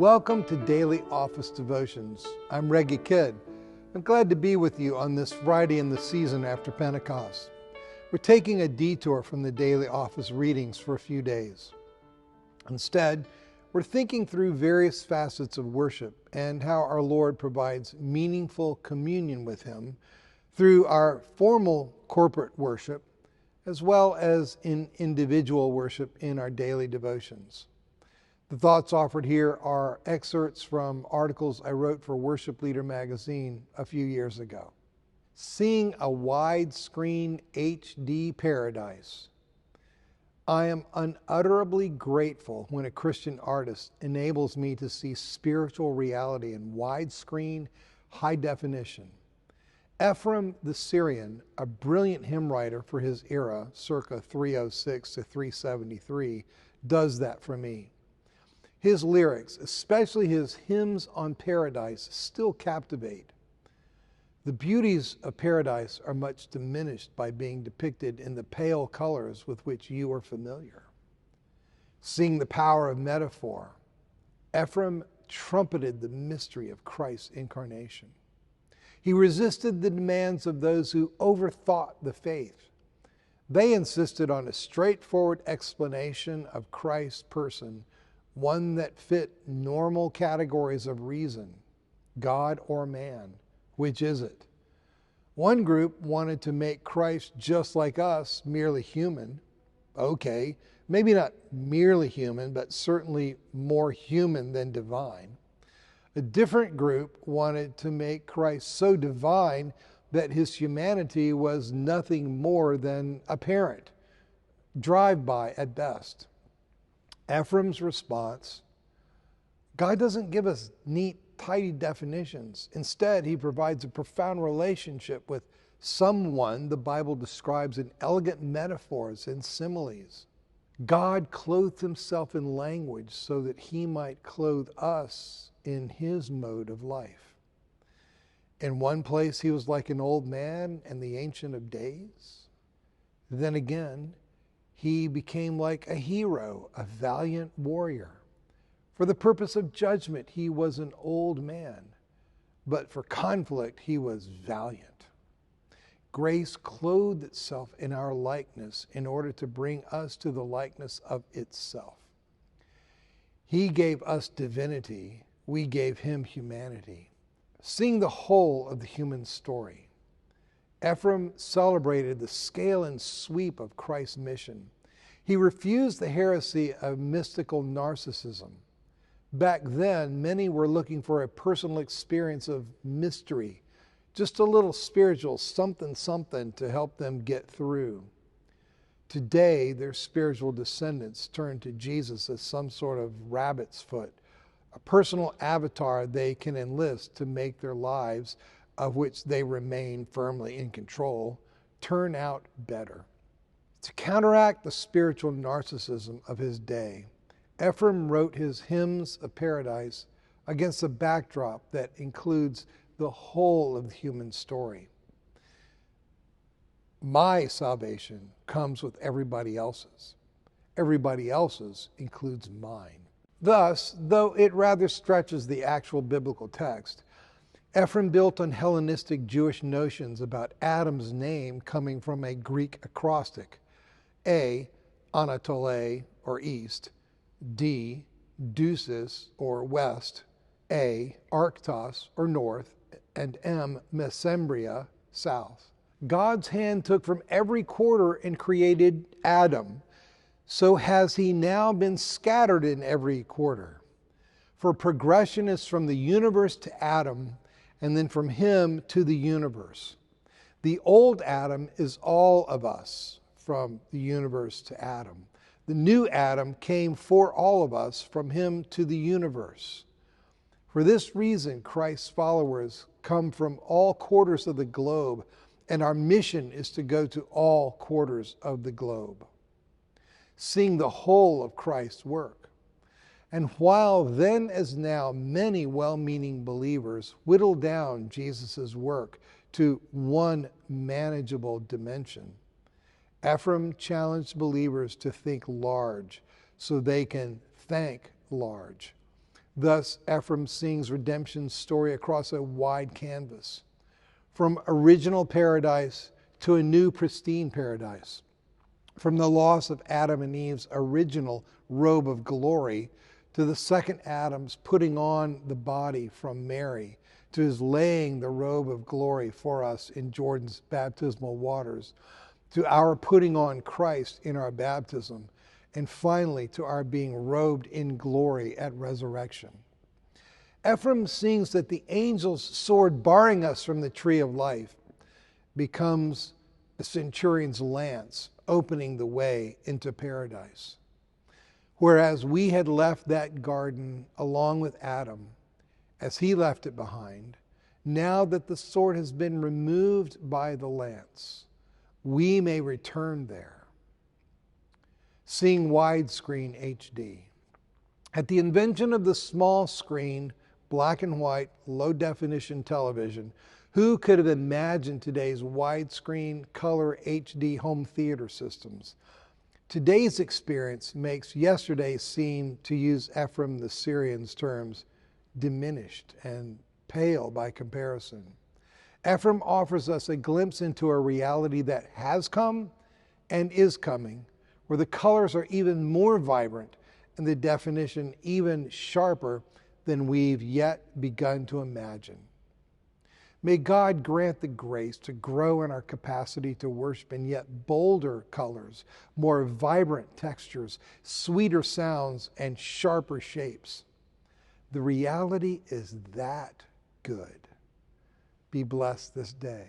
Welcome to Daily Office Devotions. I'm Reggie Kidd. I'm glad to be with you on this Friday in the season after Pentecost. We're taking a detour from the daily office readings for a few days. Instead, we're thinking through various facets of worship and how our Lord provides meaningful communion with Him through our formal corporate worship, as well as in individual worship in our daily devotions. The thoughts offered here are excerpts from articles I wrote for Worship Leader magazine a few years ago. Seeing a widescreen HD paradise. I am unutterably grateful when a Christian artist enables me to see spiritual reality in widescreen, high definition. Ephraim the Syrian, a brilliant hymn writer for his era, circa 306 to 373, does that for me. His lyrics, especially his hymns on paradise, still captivate. The beauties of paradise are much diminished by being depicted in the pale colors with which you are familiar. Seeing the power of metaphor, Ephraim trumpeted the mystery of Christ's incarnation. He resisted the demands of those who overthought the faith. They insisted on a straightforward explanation of Christ's person, one that fit normal categories of reason, God or man. Which is it? One group wanted to make Christ just like us, merely human. Okay, maybe not merely human, but certainly more human than divine. A different group wanted to make Christ so divine that his humanity was nothing more than apparent, drive-by at best. Ephraim's response: God doesn't give us neat, tidy definitions. Instead, he provides a profound relationship with someone the Bible describes in elegant metaphors and similes. God clothed himself in language so that he might clothe us in his mode of life. In one place, he was like an old man and the Ancient of Days. Then again, he became like a hero, a valiant warrior. For the purpose of judgment, he was an old man, but for conflict, he was valiant. Grace clothed itself in our likeness in order to bring us to the likeness of itself. He gave us divinity, we gave him humanity. Seeing the whole of the human story, Ephraim celebrated the scale and sweep of Christ's mission. He refused the heresy of mystical narcissism. Back then, many were looking for a personal experience of mystery, just a little spiritual something to help them get through. Today, their spiritual descendants turn to Jesus as some sort of rabbit's foot, a personal avatar they can enlist to make their lives, of which they remain firmly in control, turn out better. To counteract the spiritual narcissism of his day, Ephraim wrote his hymns of paradise against a backdrop that includes the whole of the human story. My salvation comes with everybody else's. Everybody else's includes mine. Thus, though it rather stretches the actual biblical text, Ephraim built on Hellenistic Jewish notions about Adam's name coming from a Greek acrostic: A, Anatole, or east; D, Deuces, or west; A, Arctos, or north; and M, Mesembria, south. God's hand took from every quarter and created Adam. So has he now been scattered in every quarter. For progression is from the universe to Adam, and then from him to the universe. The old Adam is all of us, from the universe to Adam. The new Adam came for all of us, from him to the universe. For this reason, Christ's followers come from all quarters of the globe, and our mission is to go to all quarters of the globe, seeing the whole of Christ's work. And while then as now many well-meaning believers whittle down Jesus' work to one manageable dimension, Ephraim challenged believers to think large so they can thank large. Thus, Ephraim sings redemption's story across a wide canvas, from original paradise to a new pristine paradise, from the loss of Adam and Eve's original robe of glory to the second Adam's putting on the body from Mary, to his laying the robe of glory for us in Jordan's baptismal waters, to our putting on Christ in our baptism, and finally to our being robed in glory at resurrection. Ephraim sings that the angel's sword barring us from the tree of life becomes a centurion's lance opening the way into paradise. Whereas we had left that garden along with Adam, as he left it behind, now that the sword has been removed by the lance, we may return there. Seeing widescreen HD. At the invention of the small screen, black and white, low definition television, who could have imagined today's widescreen color HD home theater systems? Today's experience makes yesterday seem, to use Ephraim the Syrian's terms, diminished and pale by comparison. Ephraim offers us a glimpse into a reality that has come and is coming, where the colors are even more vibrant and the definition even sharper than we've yet begun to imagine. May God grant the grace to grow in our capacity to worship in yet bolder colors, more vibrant textures, sweeter sounds, and sharper shapes. The reality is that good. Be blessed this day.